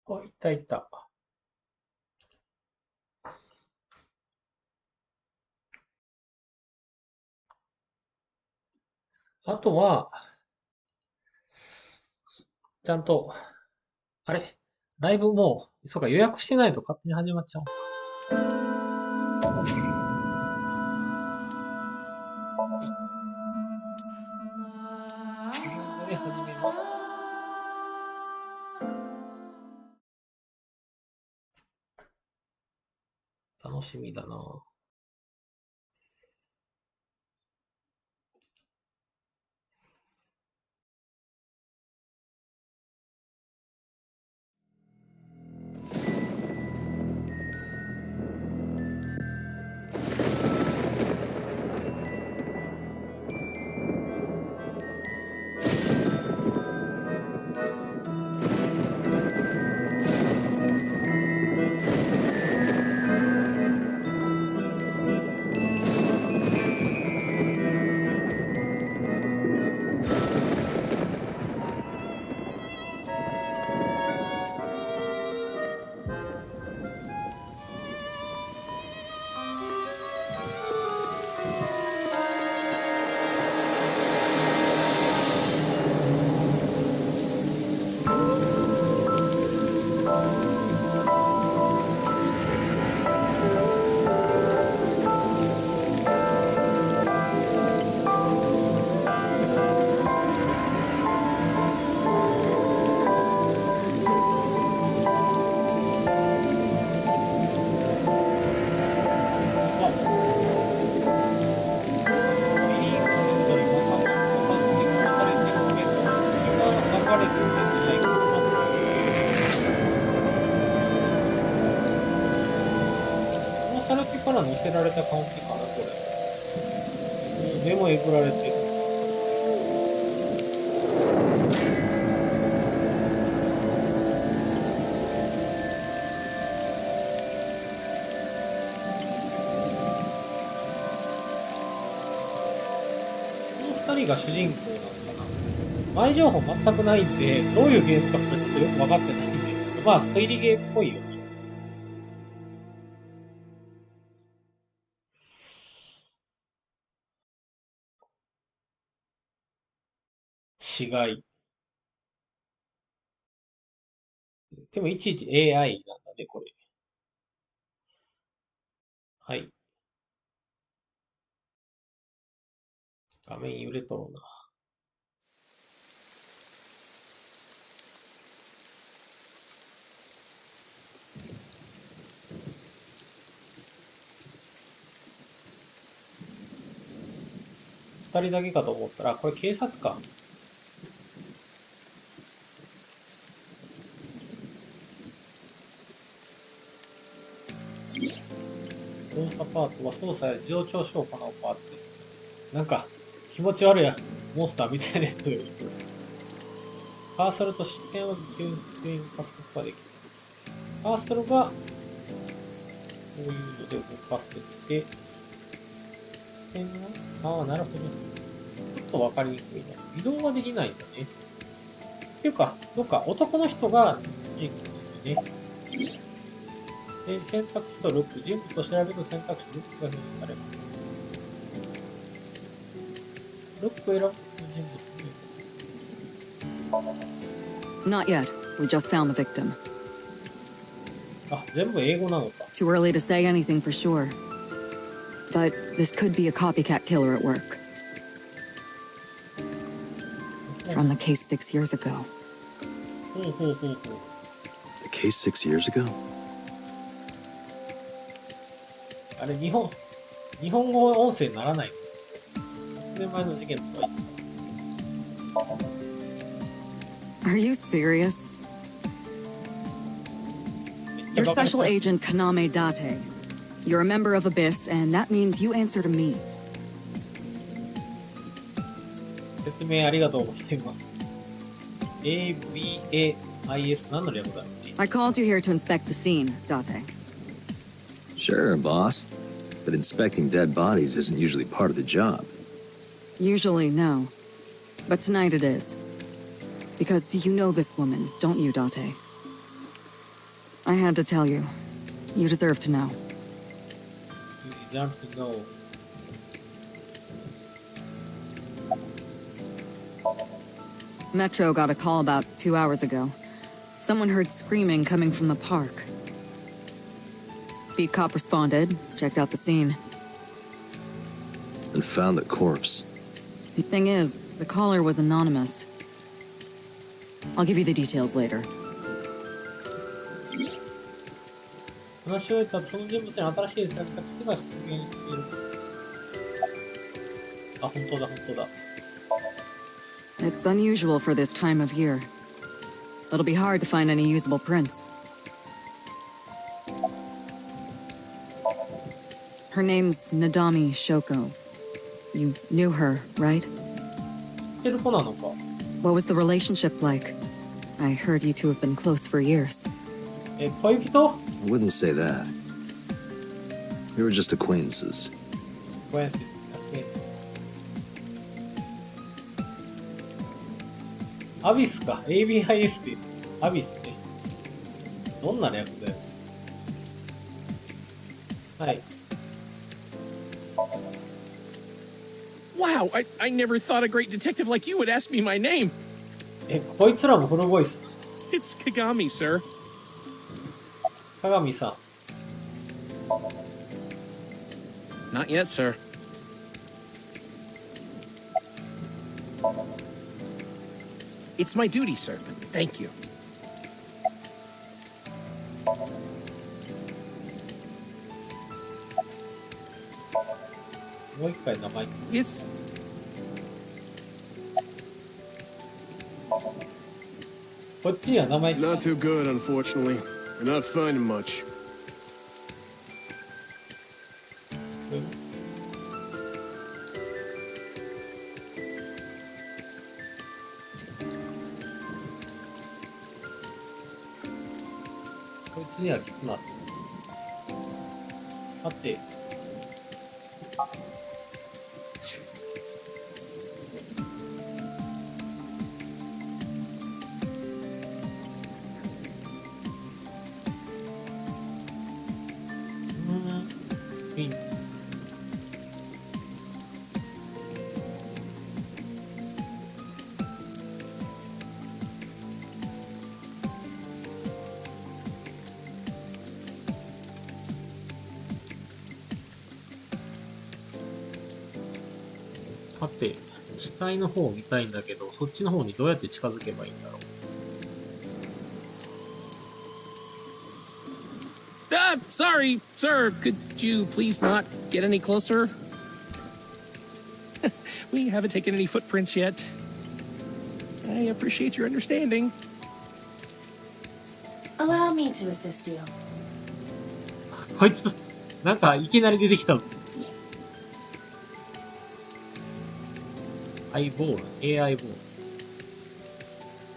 あ、いたいた。あとは、ちゃんと、あれライブもう、そうか、予約してないと勝手に始まっちゃうのか。はい。ここで始めます。楽しみだな。されてから載せられた感じかな、これ。目もえぐられてる。この二人が主人公なのかな。前情報全くないんで、どういうゲームかそれちょっとよくわかってないんですけど、まあ、推理ゲーっぽいよね。死骸。でも、いちいち AI なんだね、これ。はい。画面揺れとるな。二人だけかと思ったら、これ警察か。捜査パートは捜査や事情聴取を行うパートです。なんか、気持ち悪いモンスターみたいなやつがいる。カーソルと失点を吸引化すことができます。カーソルが、こういうので動かせて、視点は、ああ、なるほど。ちょっとわかりにくいな。移動はできないんだね。っていうか、どっか男の人が主人公なんだね。で、選択肢とルック、人物を調べる選択肢、ルックが表示されます。ルック選ぶ人物に。Not yet. We just found the victim. あ、全部英語なのか。Too early to say anything for sure. But this could be a copycat killer at work. From the case 6 years ago. ほうほうほうほう。A case 6 years ago? あれ、日本語音声ならない。1年前の事件とか言ってた。Are you serious? You're Special Agent Kaname Date. You're a member of Abyss, and that means you answer to me. 説明ありがとうございます。ABAIS 何の略だろうね。I called you here to inspect the scene, Date. Sure, boss. But inspecting dead bodies isn't usually part of the job. Usually, no. But tonight it is. Because you know this woman, don't you, Date? I had to tell you. You deserve to know. You deserve to know. Metro got a call about 2 hours ago. Someone heard screaming coming from the park. Beat cop responded, checked out the scene. And found the corpse. The thing is, the caller was anonymous. I'll give you the details later. 話を終えたその人物に新しい選択肢が出現している。あ、本当だ、本当だ。It's unusual for this time of year. It'll be hard to find any usable prints. Her name's Nadami Shoko. You knew her, right? 知ってる子なのか。 What was the relationship like? I heard you two have been close for years. 恋人？ I wouldn't say that. We were just acquaintances. ご縁ですね。アビスか。ABIS ってアビスね。どんな略だよ。はい。Wow, I never thought a great detective like you would ask me my name. こいつらもフルボイス。 It's Kagami, sir. 鏡さん。 Not yet, sir. It's my duty, sir. Thank you. もう一回名前。 It's こっちには名前聞か Not too good, unfortunately. We're not finding much. こいつには聞くな。さて。いい。さて、死体の方を見たいんだけど、そっちの方にどうやって近づけばいいんだろう。sorry, sir. Could you please not get any closer? We haven't taken any footprints yet. I appreciate your understanding. Allow me to assist you. こいつ、なんかいきなり出てきたぞ。アイボール、AI ボール。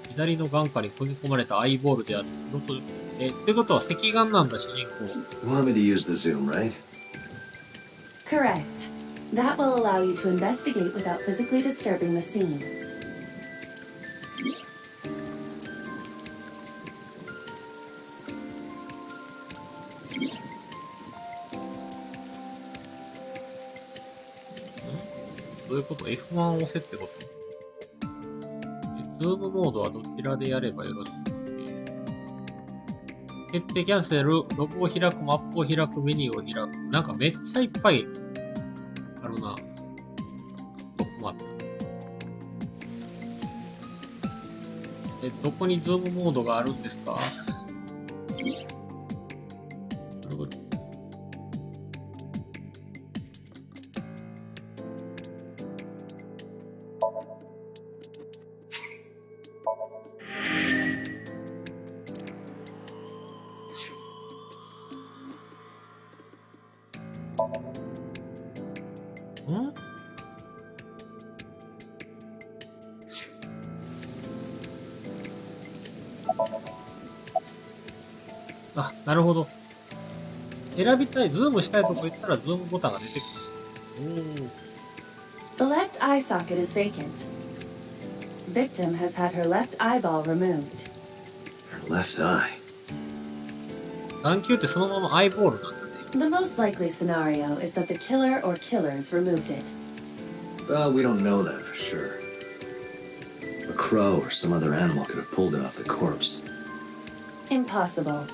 左の眼下に組み込まれたアイボールであって、そのとってことは赤眼なんだ、主人公。 You want me to use the zoom, right? Correct. That will allow you to investigate without physically disturbing the scene. F1 どういうこと？ F1 を押せってこと？ズームモードはどちらでやればよろしい？決定キャンセル、ログを開く、マップを開く、メニューを開く。なんかめっちゃいっぱいあるな。ちょっと待って。どこにズームモードがあるんですか？あ、なるほど。選びたい、ズームしたいとこ行ったらズームボタンが出てくる。The left eye socket is vacant. Victim has had her left eyeball removed. Her left eye. 眼球ってそのままアイボールなんだね。The most likely scenario is that the killer or killers removed it. Well, we don't know that for sure. A crow or some other animal could have pulled it off the corpse. Impossible.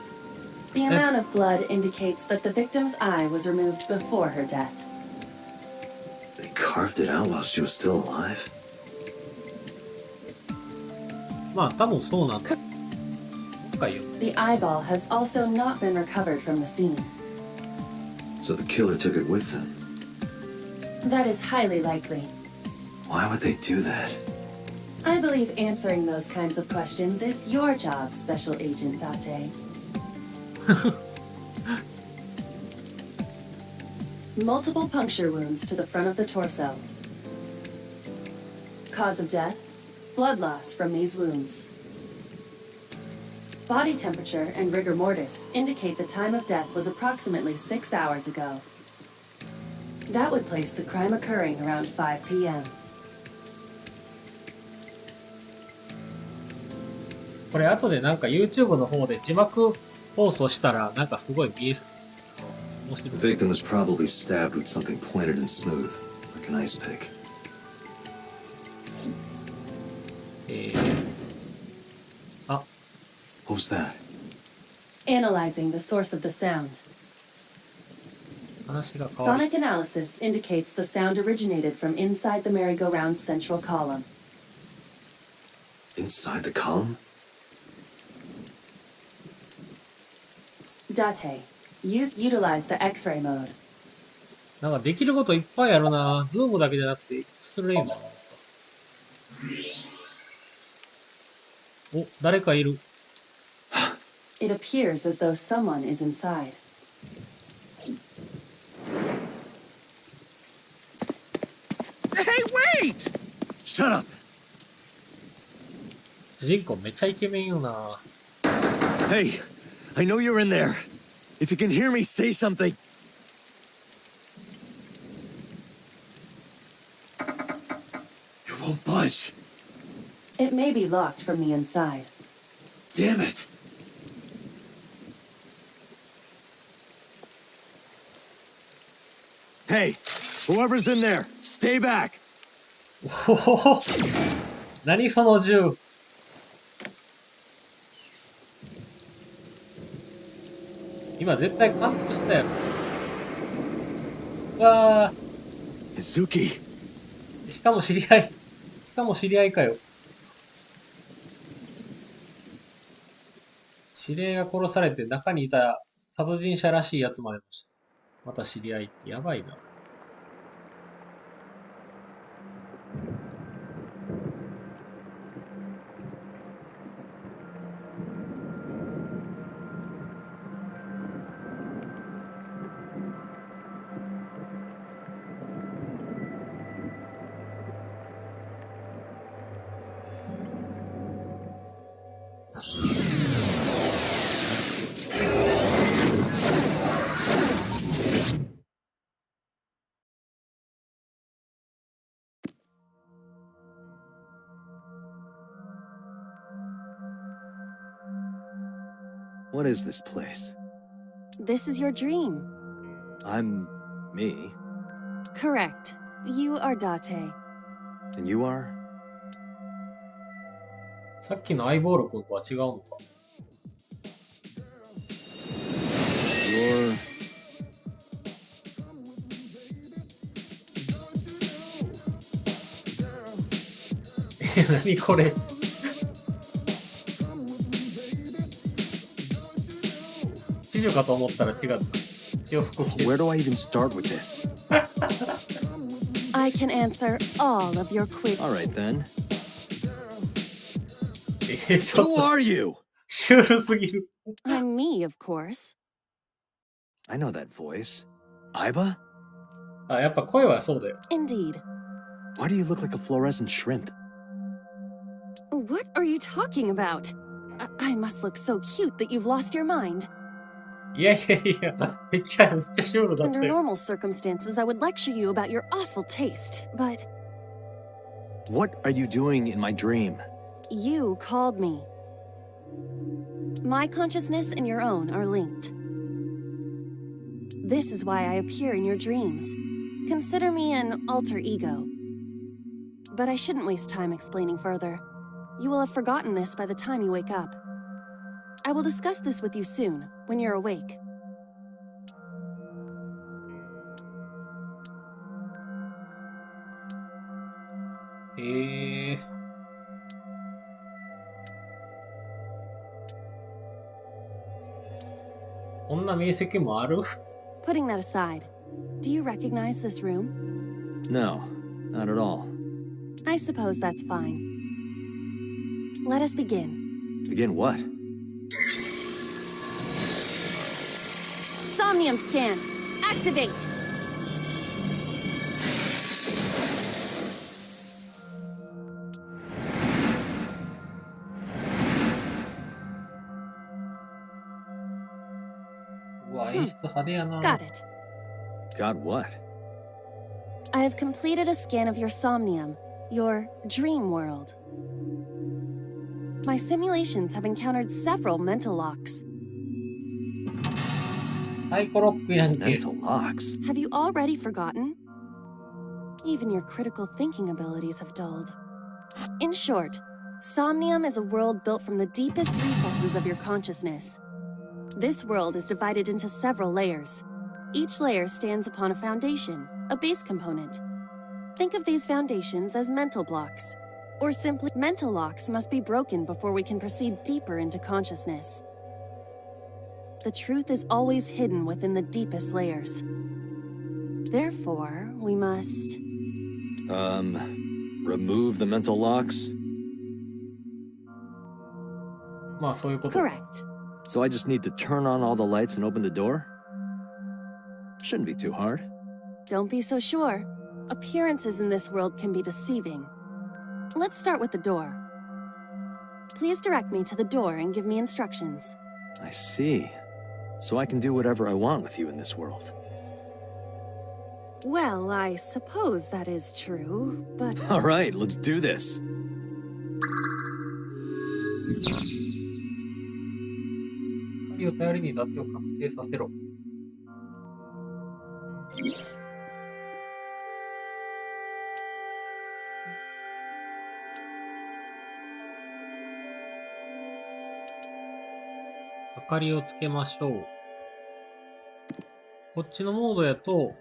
The amount of blood indicates that the victim's eye was removed before her death. They carved it out while she was still alive? まあ多分そうなんだ。深いよ。The eyeball has also not been recovered from the scene. So the killer took it with them. That is highly likely. Why would they do that? I believe answering those kinds of questions is your job, Special Agent Date. Multiple puncture wounds to the front of the torso. Cause of death: blood loss from these wounds. Body temperature and rigor mortis indicate the time of death was approximately 6 hours ago. That would place the crime occurring around 5 p.m. これ後でなんか YouTube の方で字幕放送したらなんかすごい見える。面白い。 The victim was probably stabbed with something pointed and smooth, like an ice pick. あ、 What was that? Analyzing the source of the sound. 話が変わる。 Sonic analysis indicates the sound originated from inside the merry-go-round's central column. Inside the column? Date, utilize the X-ray mode. なんかできることいっぱいあるな。ズームだけじゃなくて、エクストレイム。お、誰かいる。It appears as though someone is inside. Hey, wait! Shut up! 主人公めっちゃイケメンよな。 Hey, I know you're in there. If you can hear me, say something. You won't budge. It may be locked from the inside. Damn it. Hey, whoever's in there, stay back. おほほ。何その銃。今絶対感服したよ。うわー。 Izuki. しかも知り合い。しかも知り合いかよ。指令が殺されて中にいた殺人者らしいやつまでもまた知り合いってやばいな。What is this place? This is your dream. I'm me, Correct. You are Date. and you are? さっきのアイボール君とは違うのか。You're... 何これ。知女かと思ったら違った。洋服着てる。 Where do I even start with this? I can answer all of your quick. All right, then. ちょっ Who と are you? シュールすぎる。 I'm me, of course. I know that voice. Iba? あ、やっぱ声はそうだよ。 Indeed. Why do you look like a fluorescent shrimp? What are you talking about? I must look so cute that you've lost your mind. いやいやいや、めっちゃシュールだっ Under て。 normal circumstances, I would lecture you about your awful taste, but What are you doing in my dream? you called me. My consciousness and your own are linked. This is why I appear in your dreams. Consider me an alter ego. But I shouldn't waste time explaining further. You will have forgotten this by the time you wake up. I will discuss this with you soon, when you're awake. へえ。こんな明晰もある？ Putting that aside, do you recognize this room? No, not at all. I suppose that's fine. Let us begin. Begin what? Somnium scan! Activate! Got it. Got what? I have completed a scan of your somnium, your dream world. My simulations have encountered several mental locks. Mental locks? Have you already forgotten? Even your critical thinking abilities have dulled. In short, Somnium is a world built from the deepest recesses of your consciousness. This world is divided into several layers. Each layer stands upon a foundation, a base component. Think of these foundations as mental blocks, or simply, mental locks must be broken before we can proceed deeper into consciousness. The truth is always hidden within the deepest layers. Therefore, we must... remove the mental locks? まあそういうこと。 Correct. So I just need to turn on all the lights and open the door? Shouldn't be too hard. Don't be so sure. Appearances in this world can be deceiving. Let's start with the door. Please direct me to the door and give me instructions. I see. So I can do whatever I want with you in this world. Well, I suppose that is true, but... All right, let's do this. 光を頼りに伊達を覚醒させろ。明かりをつけましょう。こっちのモードやと、こ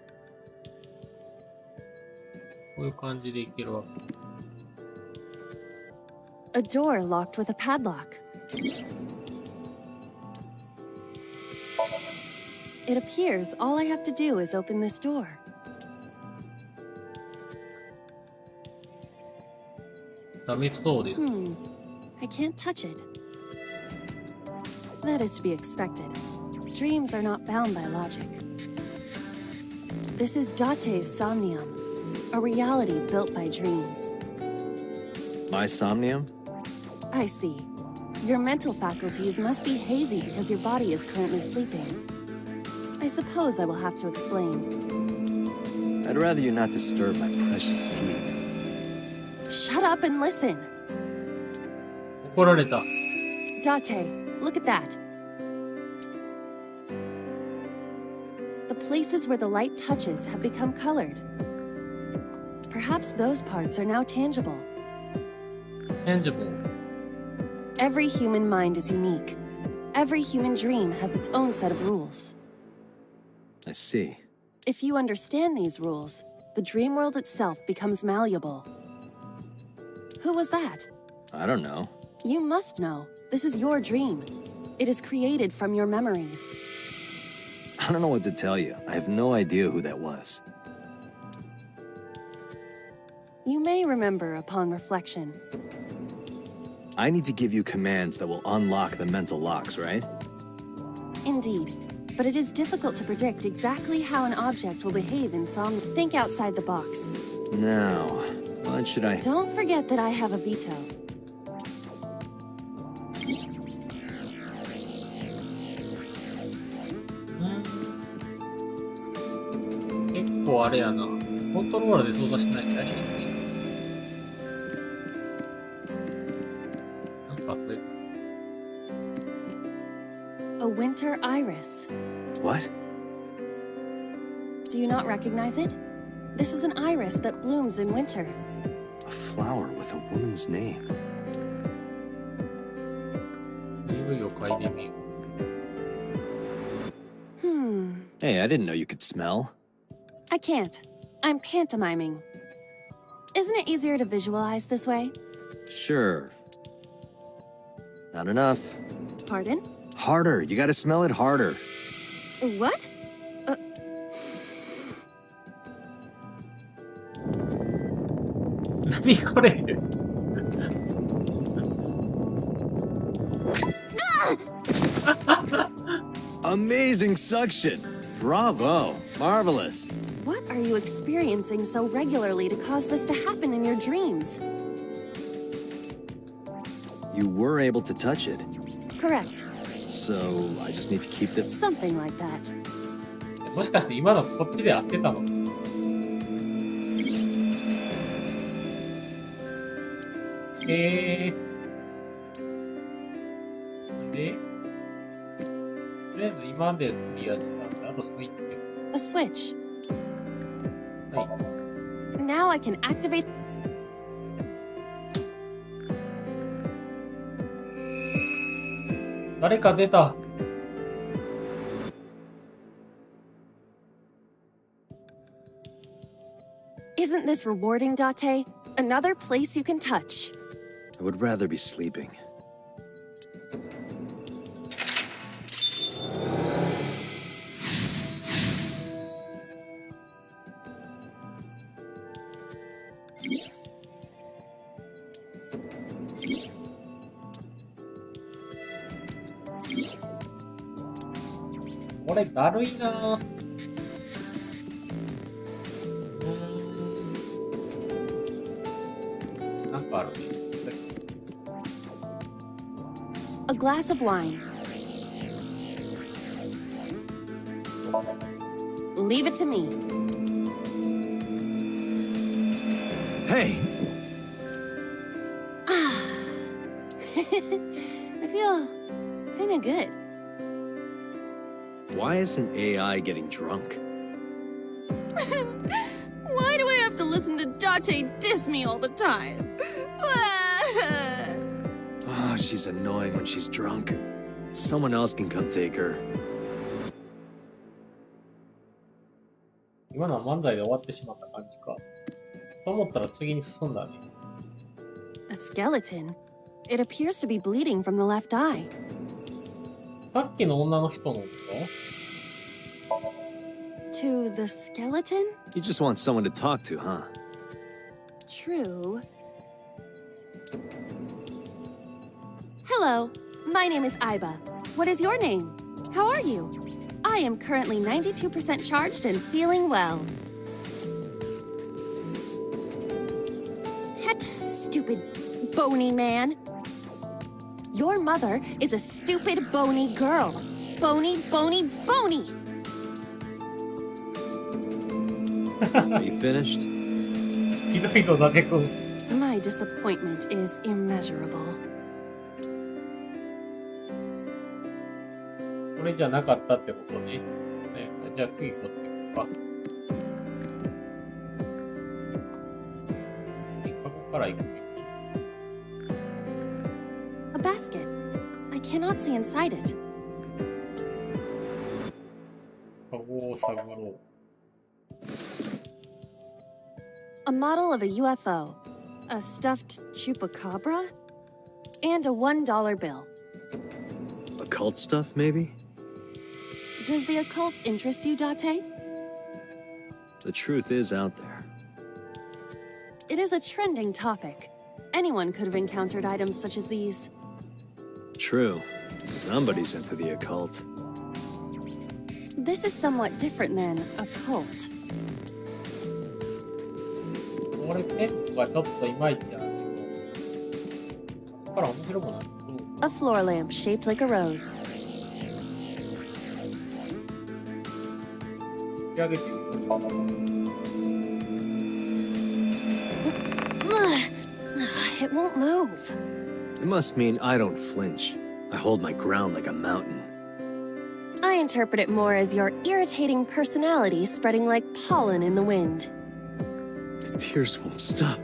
ういう感じでいけるわけ。A door locked with a padlock. It appears all I have to do is open this door. ダメそうです。I can't touch it. That is to be expected. Dreams are not bound by logic. This is Date's Somnium, a reality built by dreams. My somnium? I see. Your mental faculties must be hazy because your body is currently sleeping. I suppose I will have to explain. I'd rather you not disturb my precious sleep. Shut up and listen. 怒られた。 Date, look at that. The places where the light touches have become colored. Perhaps those parts are now tangible. Tangible. Every human mind is unique. Every human dream has its own set of rules. I see. If you understand these rules, the dream world itself becomes malleable. Who was that? I don't know. You must know. This is your dream. It is created from your memories. I don't know what to tell you. I have no idea who that was. You may remember upon reflection. I need to give you commands that will unlock the mental locks, right? Indeed. But it is difficult to predict exactly how an object will behave in some... Think outside the box. Now, what should I... Don't forget that I have a veto. 結構あれやな。コントローラーで操作しないとやりにくい。なんかこれ。A winter iris. What? Do you not recognize it? This is an iris that blooms in winter. A flower with a woman's name. Hey, I didn't know you could smell. I can't. I'm pantomiming. Isn't it easier to visualize this way? Sure. Not enough. Pardon? Harder. You gotta smell it harder. What? Amazing suction. Bravo. Marvelous. What are you experiencing so regularly to cause this to happen in your dreams? You were able to touch it. Correct. So I just need to keep the... Something like that. もしかして今のこっちで合ってたの？で、とりあえず今までクリアしたんで、あとスイッチ。A switch. はい。 Now I can activate. 誰か出た。Isn't this rewarding, Date? Another place you can touch. I would rather be sleeping.これだるいなぁ。なんかあるね。A glass of wine. Leave it to me. Hey! I feel kinda good. Why isn't AI getting drunk? Why do I have to listen to Date diss me all the time? Oh, she's annoying when she's drunk. Someone else can come take her. 今のは漫才で終わってしまった感じか。と思ったら次に進んだね。A skeleton. It appears to be bleeding from the left eye. さっきの女の人のこと？ To the skeleton? You just want someone to talk to, huh? True. Hello, my name is Aiba. What is your name? How are you? I am currently 92% charged and feeling well. Het, stupid bony man. Your mother is a stupid bony girl. Bony, bony, bony. Are you finished? ひどいぞ、伊達くん。 My disappointment is immeasurable. これじゃなかったってことね。ね、じゃあ次こっち行こうか。ここから行くべき。 A basket. I cannot see inside it. カゴを探ろう。 A model of a UFO, a stuffed chupacabra, and a $1 bill. Occult stuff, maybe? Does the occult interest you, Date? The truth is out there. It is a trending topic. Anyone could have encountered items such as these. True. Somebody's into the occult. This is somewhat different than a cult. これテンポがちょっといまいちやな。ここから面白くなる。 A floor lamp shaped like a rose. 引き上げてみる。 It won't move. It must mean I don't flinch. I hold my ground like a mountain. I interpret it more as your irritating personality spreading like pollen in the wind. The tears won't stop.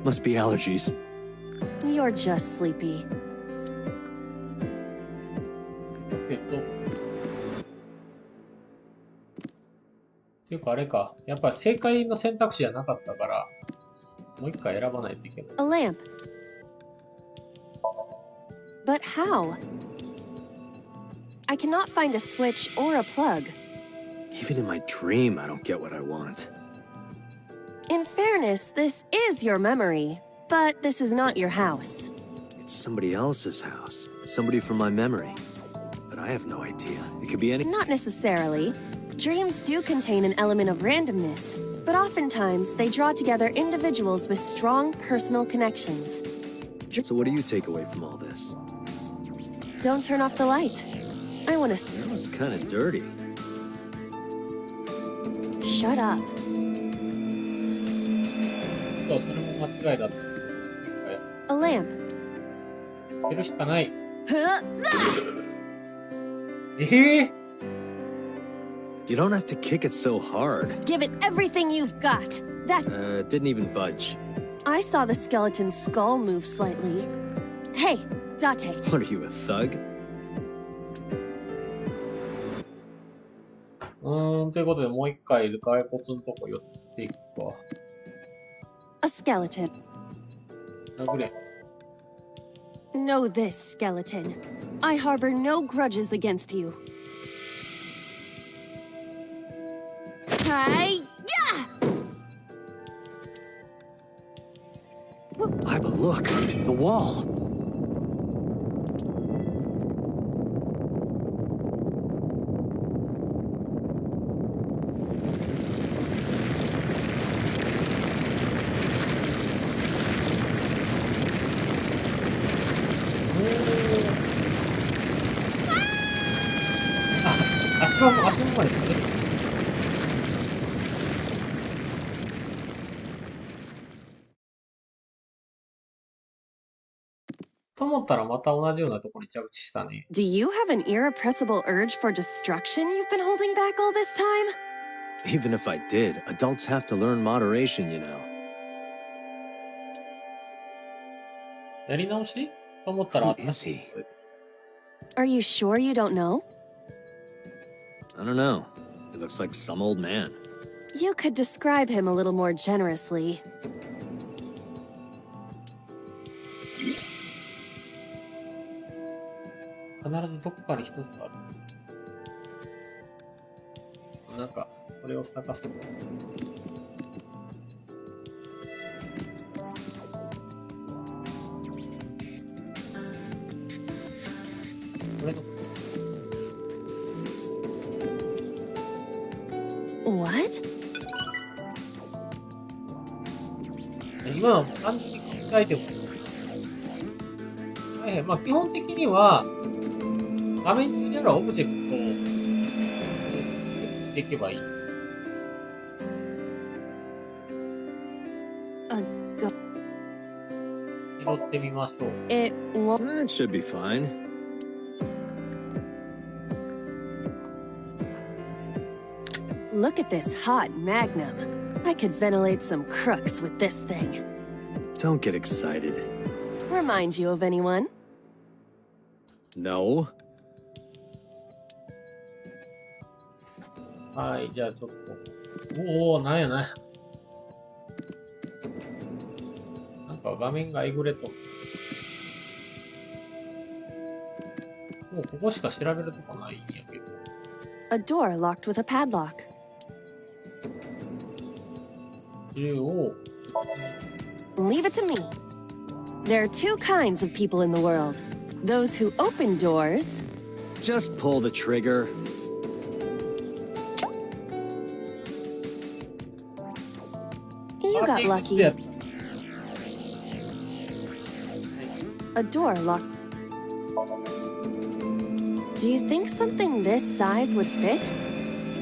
Must be allergies. You're just sleepy. っていうかあれか。やっぱり正解の選択肢じゃなかったから、もう一回選ばないといけない。A lamp. But how? I cannot find a switch or a plug. Even in my dream, I don't get what I want. In fairness, this is your memory, but this is not your house. It's somebody else's house. Somebody from my memory. But I have no idea. It could be any... Not necessarily. Dreams do contain an element of randomness, but oftentimes they draw together individuals with strong personal connections. So what do you take away from all this? Don't turn off the light. I want to... Well, it's kind of dirty. Shut up. そう、それも間違いだった。A lamp. やるしかない。 Huh? You don't have to kick it so hard. Give it everything you've got. That... It didn't even budge. I saw the skeleton's skull move slightly. Hey, Date. What are you, a thug? ということでもう一回骸骨のとこ寄っていくか。A skeleton. 殴れ。Know this, skeleton. I harbor no grudges against you. Hi! But look, the wall. Ah, 足の前に崩れる。と思ったらまた同じようなところに着地したね。Do you have an irrepressible urge for destruction you've been holding back all this time? Even if I did, adults have to learn moderation, you know. やり直しと思ったら Who is he? Are you sure you don't know? I don't know. He looks like some old man. You could describe him a little more generously. 必ずどこかに一つある。なんか、これを探すと。これの What? 今の単純に書いても、まあ基本的には、画面中にあるオブジェクトをしていけばいい。拾ってみましょう。It won't. That should be fine. Look at this hot magnum. I could ventilate some crooks with this thing. Don't get excited. Remind you of anyone? No. はい、じゃあちょっと。おお、なんやな。なんか画面がえぐれと。もうここしか調べるとこないんやけど。A door locked with a padlock. 銃を。Leave it to me. There are two kinds of people in the world. Those who open doors. Just pull the trigger. You got lucky. A door locked. Do you think something this size would fit?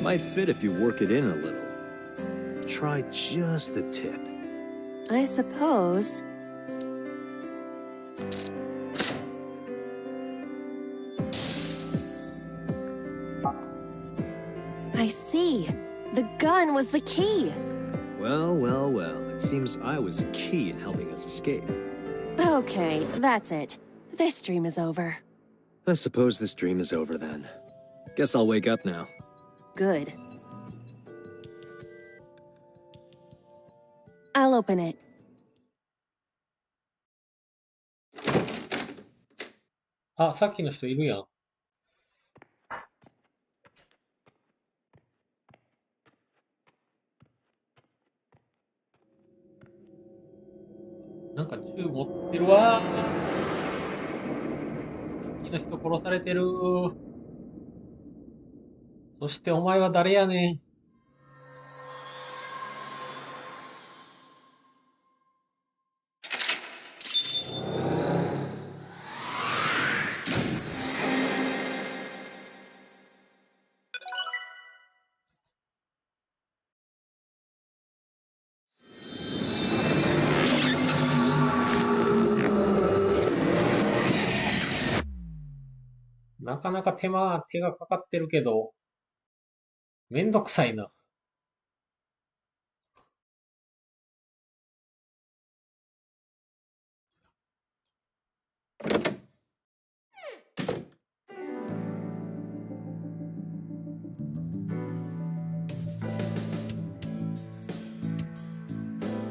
Might fit if you work it in a little. Try just the tip. I suppose. The gun was the key. Well, well, well. It seems I was key in helping us escape. Okay, that's it. This dream is over. I suppose this dream is over then. Guess I'll wake up now. Good. I'll open it. あ、さっきの人いるやん。なんか銃持ってるわ。さっきの人殺されてる。そしてお前は誰やねん。なかなか手がかかってるけど、めんどくさいな。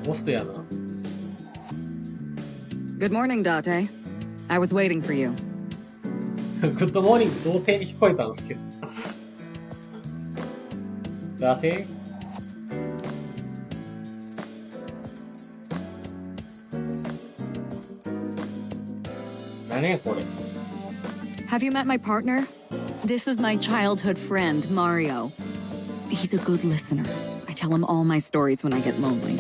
ボストやな。Good morning, Date. I was waiting for you. グッドモーニング童貞に聞こえたんですけど。だて何やこれ。Have you met my partner? This is my childhood friend, Mario. He's a good listener. I tell him all my stories when I get lonely.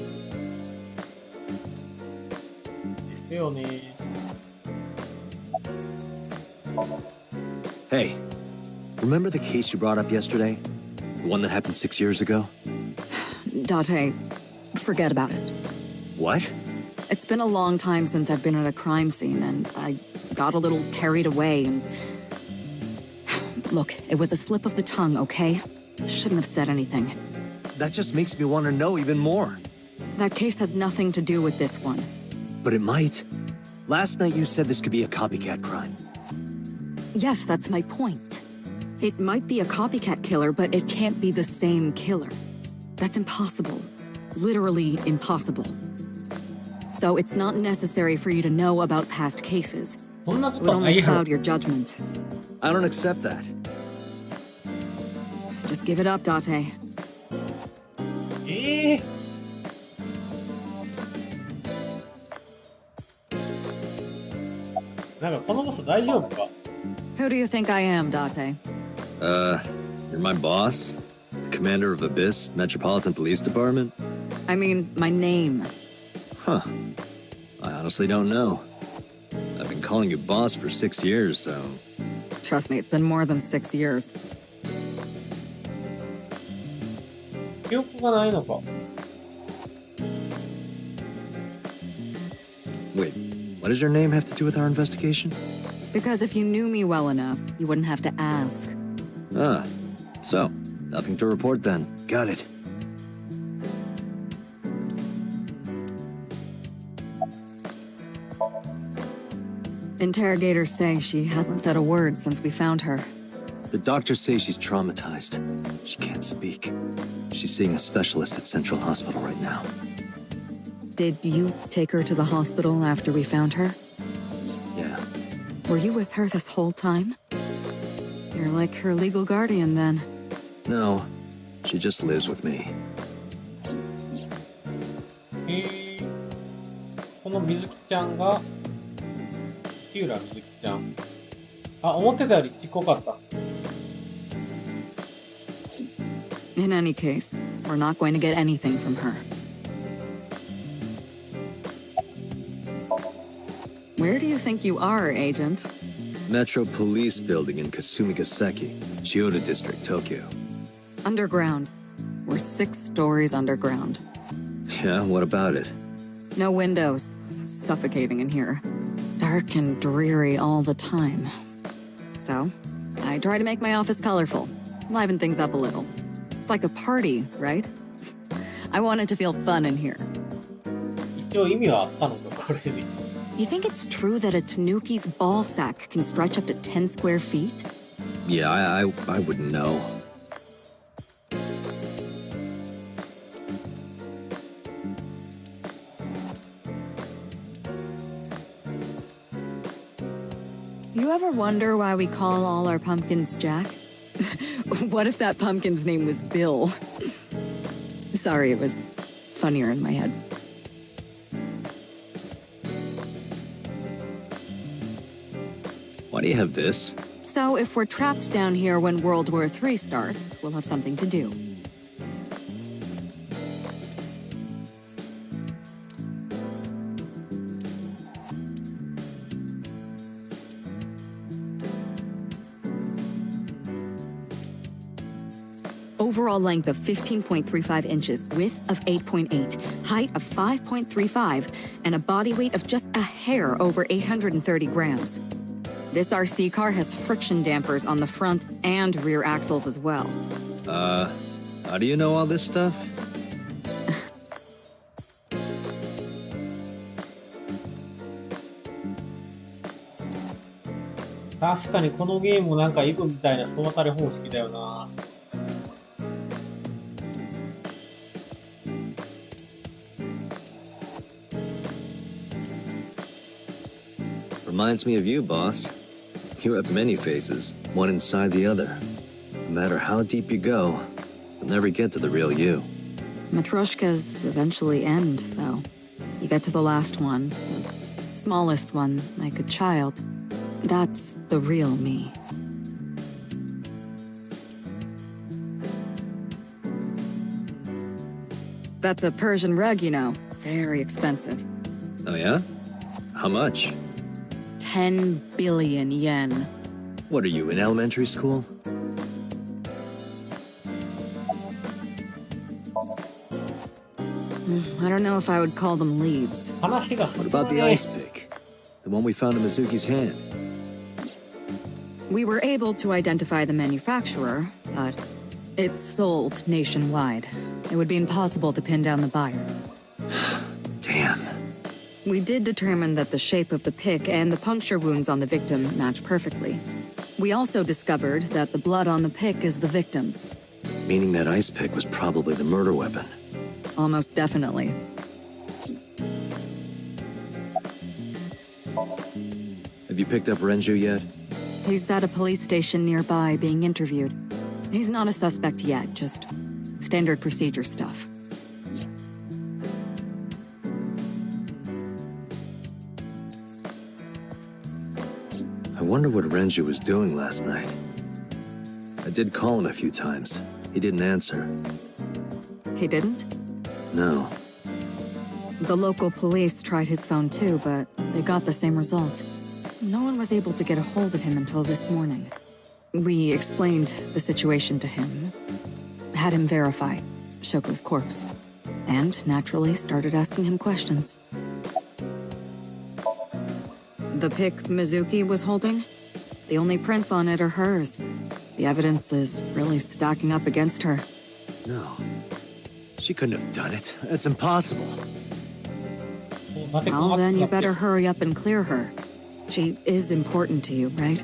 ですよね。Hey, remember the case you brought up yesterday? The one that happened 6 years ago? Date, forget about it. What? It's been a long time since I've been at a crime scene, and I got a little carried away and... Look, it was a slip of the tongue, okay? Shouldn't have said anything. That just makes me want to know even more. That case has nothing to do with this one. But it might. Last night you said this could be a copycat crime. Yes, that's my point. It might be a copycat killer, but it can't be the same killer. That's impossible. Literally impossible. So it's not necessary for you to know about past cases. そんな It こ would とない only やろ。 cloud your judgment. I don't accept that. Just give it up, Date. なんかこのボス大丈夫か。 Who do you think I am, Date? You're my boss? The commander of Abyss Metropolitan Police Department? I mean, my name. Huh. I honestly don't know. I've been calling you boss for 6 years, so... Trust me, it's been more than 6 years. 記憶がないのか。 Wait, what does your name have to do with our investigation? Because if you knew me well enough, you wouldn't have to ask. Ah, so, nothing to report then. Got it. Interrogators say she hasn't said a word since we found her. The doctors say she's traumatized. She can't speak. She's seeing a specialist at Central Hospital right now. Did you take her to the hospital after we found her? Yeah. Were you with her this whole time? You're like her legal guardian then. No, she just lives with me. この水木ちゃんが木浦水木ちゃん。あ、思ってたよりちっこかった。 In any case, we're not going to get anything from her. Where do you think you are, Agent? Metro Police Building in Kasumigaseki, Chiyoda District, Tokyo. Underground. We're 6 stories underground. Yeah, what about it? No windows. It's suffocating in here. Dark and dreary all the time. So, I try to make my office colorful, liven things up a little. It's like a party, right? I wanted to feel fun in here. 一応意味はあったのか、これに。You think it's true that a tanuki's ball sack can stretch up to 10 square feet? Yeah, I wouldn't know. You ever wonder why we call all our pumpkins Jack? What if that pumpkin's name was Bill? Sorry, it was funnier in my head. Why do you have this? So if we're trapped down here when World War III starts, we'll have something to do. Overall length of 15.35 inches, width of 8.8, height of 5.35, and a body weight of just a hair over 830 grams. This RC car has friction dampers on the front and rear axles as well. How do you know all this stuff?「確かにこのゲームもなんかイブみたいな総当たり方式だよな。Reminds me of you, boss. You have many faces, one inside the other. No matter how deep you go, you'll never get to the real you. Matryoshkas eventually end, though. You get to the last one, the smallest one, like a child. That's the real me. That's a Persian rug, you know. Very expensive. Oh yeah? How much? 10 billion yen. What are you, in elementary school? I don't know if I would call them leads. 話が What 進ま about the ね ice pick? The one we found in Mizuki's hand? We were able to identify the manufacturer, but it's sold nationwide. It would be impossible to pin down the buyer. Damn. We did determine that the shape of the pick and the puncture wounds on the victim match perfectly. We also discovered that the blood on the pick is the victim's. Meaning that ice pick was probably the murder weapon. Almost definitely. Have you picked up Renju yet? He's at a police station nearby being interviewed. He's not a suspect yet, just standard procedure stuff. I wonder what Renju was doing last night. I did call him a few times. He didn't answer. He didn't? No. The local police tried his phone too, but they got the same result. No one was able to get a hold of him until this morning. We explained the situation to him, had him verify Shoko's corpse, and naturally started asking him questions. The pick Mizuki was holding? The only prints on it are hers. The evidence is really stacking up against her. No. She couldn't have done it. That's impossible. 待て Well, 困 then って you たっけ better hurry up and clear her. She is important to you, right?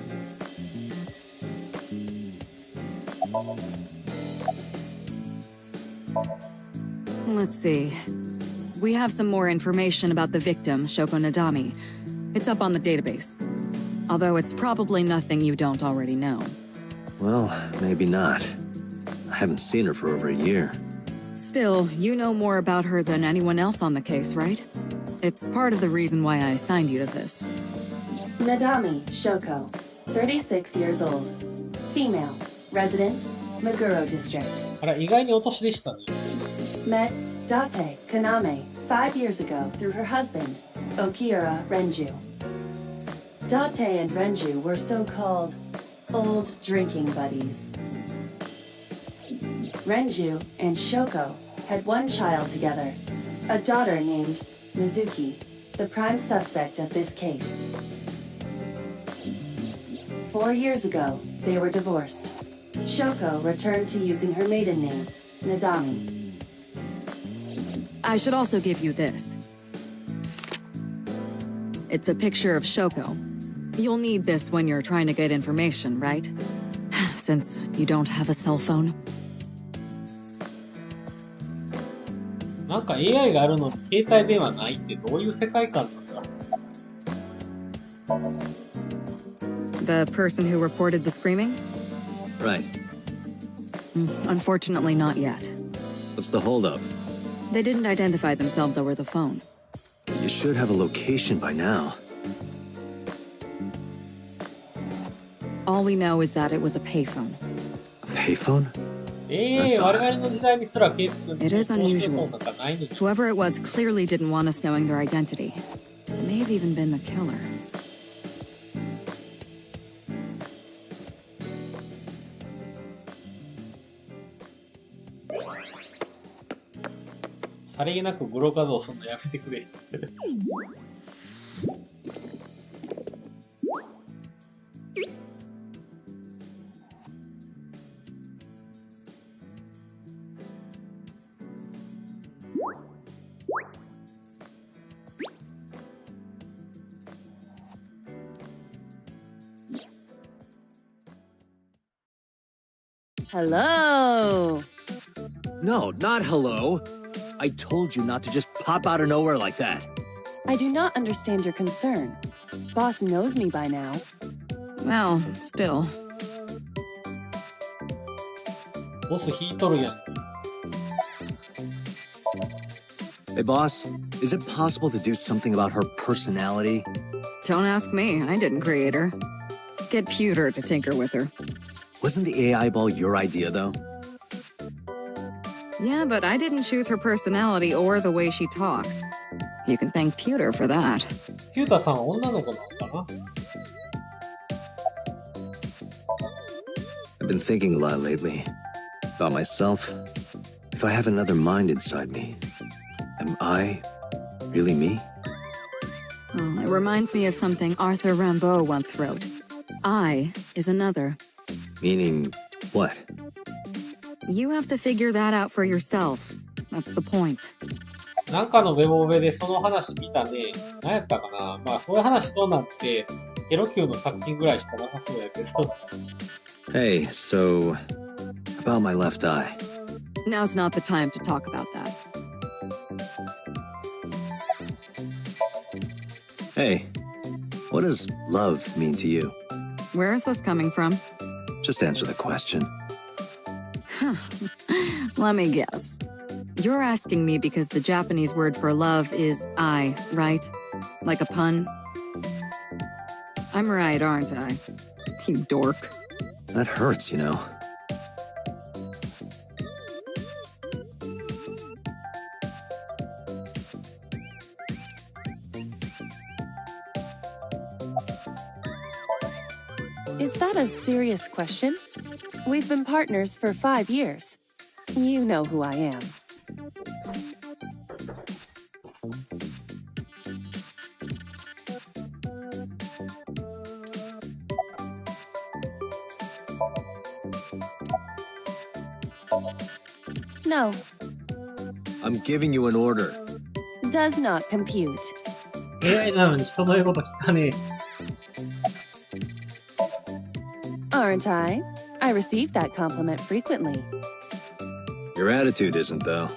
Let's see. We have some more information about the victim, Shoko Nadami. It's up on the database. Although it's probably nothing you don't already know. Well, maybe not. I haven't seen her for over a year. Still, you know more about her than anyone else on the case, right? It's part of the reason why I assigned you to this. Nadami Shoko, 36 years old. Female. Residence, Meguro District. あら、意外にお年でしたね。 Met Date Kaname 5 years ago through her husband, Okira Renju. Date and Renju were so-called old drinking buddies. Renju and Shoko had one child together, a daughter named Mizuki, the prime suspect of this case. 4 years ago, they were divorced. Shoko returned to using her maiden name, Nadami. I should also give you this. It's a picture of Shoko. You'll need this when you're trying to get information, right? Since you don't have a cell phone. なんか AI があるのに携帯電話ないってどういう世界観なんだ。 The person who reported the screaming? Right. Unfortunately, not yet. What's the holdup? They didn't identify themselves over the phone. You should have a location by now. All we know is that it was a payphone. A payphone? 我々の時代にすら携帯 It is unusual. なんかないのに。 Whoever it was clearly didn't want us knowing their identity. It may have even been the killer. さりげなくグロ画像すんのやめてくれ。Hello. No, not hello. I told you not to just pop out of nowhere like that. I do not understand your concern. Boss knows me by now. Well, still. ボス引いとるやん。 Hey, boss, is it possible to do something about her personality? Don't ask me. I didn't create her. Get Pewter to tinker with her. Wasn't the AI ball your idea, though? Yeah, but I didn't choose her personality or the way she talks. You can thank Pewter for that. ピュータさんは女の子なのかな。 I've been thinking a lot lately. About myself. If I have another mind inside me, am I really me? Oh, it reminds me of something Arthur Rimbaud once wrote. I is another. Meaning what? You have to figure that out for yourself. That's the point. なんかのウェブオベでその話見たね。何やったかな。まあそういう話しそうなんてエロ級の作品ぐらいしかなさそうやけど。 Hey, so about my left eye. Now's not the time to talk about that. Hey, what does love mean to you? Where is this coming from? Just answer the question. Let me guess. You're asking me because the Japanese word for love is I, right? Like a pun? I'm right, aren't I? You dork. That hurts, you know. Is that a serious question? We've been partners for 5 years. You know who I am. No, I'm giving you an order. does not compute. AI なのに人の言うこと聞かねえ。 Aren't I? I receive that compliment frequently. Your attitude isn't, though.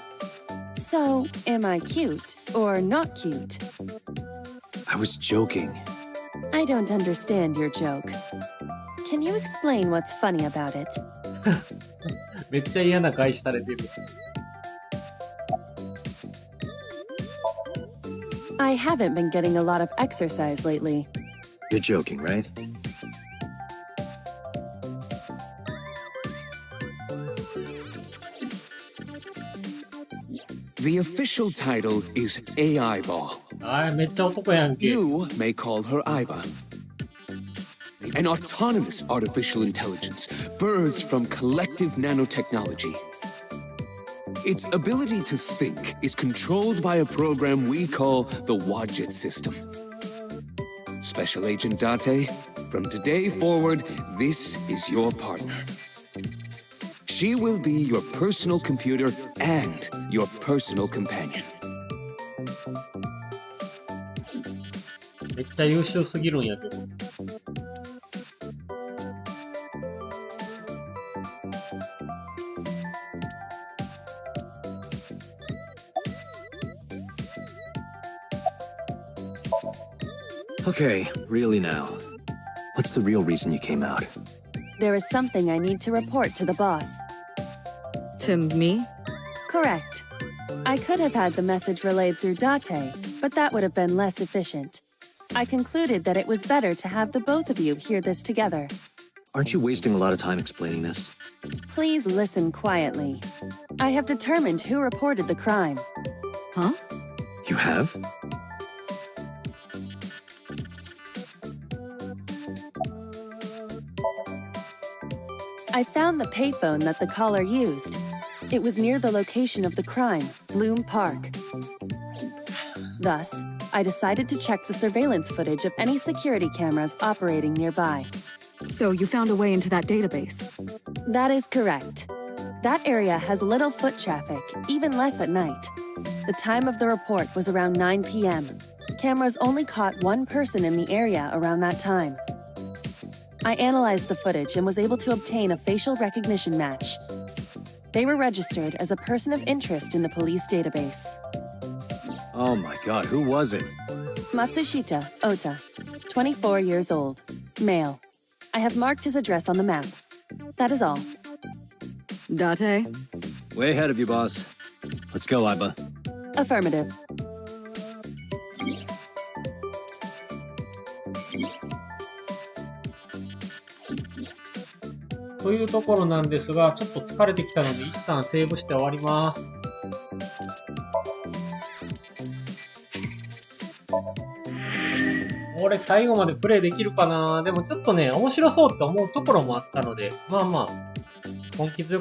So, am I cute or not cute? I was joking. I don't understand your joke. Can you explain what's funny about it? めっちゃ嫌な返しされてる。 I haven't been getting a lot of exercise lately. You're joking, right? The official title is AI Ball. あーめっちゃ男やんけ。 You may call her Aiba. An autonomous artificial intelligence birthed from collective nanotechnology. Its ability to think is controlled by a program we call the Wadjet system. Special Agent Date, from today forward, this is your partner. She will be your personal computer and your personal companion. めっちゃ優秀すぎるんやけど。Okay, really now. What's the real reason you came out? There is something I need to report to the boss. To me? Correct. I could have had the message relayed through Date, but that would have been less efficient. I concluded that it was better to have the both of you hear this together. Aren't you wasting a lot of time explaining this? Please listen quietly. I have determined who reported the crime. Huh? You have? I found the payphone that the caller used. It was near the location of the crime, Bloom Park. Thus, I decided to check the surveillance footage of any security cameras operating nearby. So you found a way into that database? That is correct. That area has little foot traffic, even less at night. The time of the report was around 9 p.m. Cameras only caught one person in the area around that time. I analyzed the footage and was able to obtain a facial recognition match. They were registered as a person of interest in the police database. Oh my god, who was it? Matsushita Ota, 24 years old, male. I have marked his address on the map. That is all. Date? Way ahead of you, boss. Let's go, Iba. Affirmative. というところなんですが、ちょっと疲れてきたので、一旦セーブして終わります。俺最後までプレイできるかな。でもちょっとね、面白そうって思うところもあったので、まあまあ、根気強く